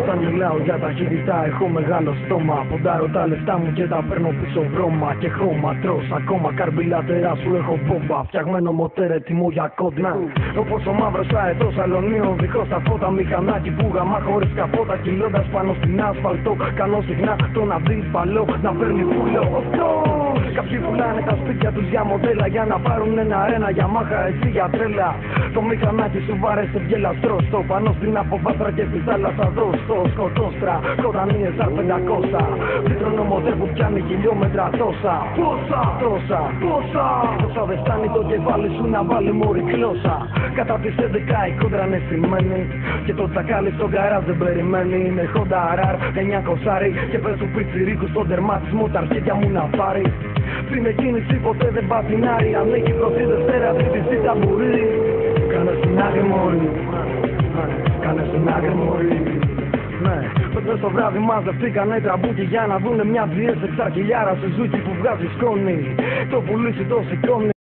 Όταν μιλάω για ταχύτητα έχω μεγάλο στόμα. Ποντάρω τα λεφτά μου και τα παίρνω πίσω βρώμα. Και χώμα τρως ακόμα καρμπιλάτερά σου έχω μπόμπα. Φτιαγμένο μοτέρ έτοιμο για κόντνα. Όπως ο μαύρος αετός αλωνίων δίχως τα φώτα. Μηχανάκι που γαμά χωρίς καπότα. Κυλώντας πάνω στην άσφαλτο. Κάνω συχνά τον αντίπαλο να παίρνει πουλό. Κάποιοι πουλάνε τα σπίτια τους για μοντέλα. Για να πάρουν ένα Γιαμάχα εσύ για τρέλα. Το μηχανάκι σου βάρεσε γελαστρό. Στο πάνω στην αποβάθρα και στη θάλασσα δω. Στο σκοτώστρα, κοντανίες R500. Λίτρωνο μοντέρ που πιάνει χιλιόμετρα τόσα. Πόσα δεν φτάνει το κεφάλι σου να βάλει μωρή κλώσσα. Κατά τις 11 η κόντρα είναι στημένη. Και το τσακάλι στο γκαράζ δεν περιμένει. Είναι Honda RR 900 και πες του πιτσιρίκου στον τερματισμό τα αρχίδια μου να πάρει. Στην εκκίνηση ποτέ δεν πατινάρει. Αν έχει προθεί Δευτέρα τρίτη στη ταμπούρη. Κάνε στην άκρη μωρή. Κάνε στην άκρη μωρή. Πέτρες το βράδυ μαζευτήκανε τραμπούκι για να δουνε μια GS 6 χιλιάρα Σουζούκι που βγάζει σκόνη. Το πουλήσι το σηκώνει.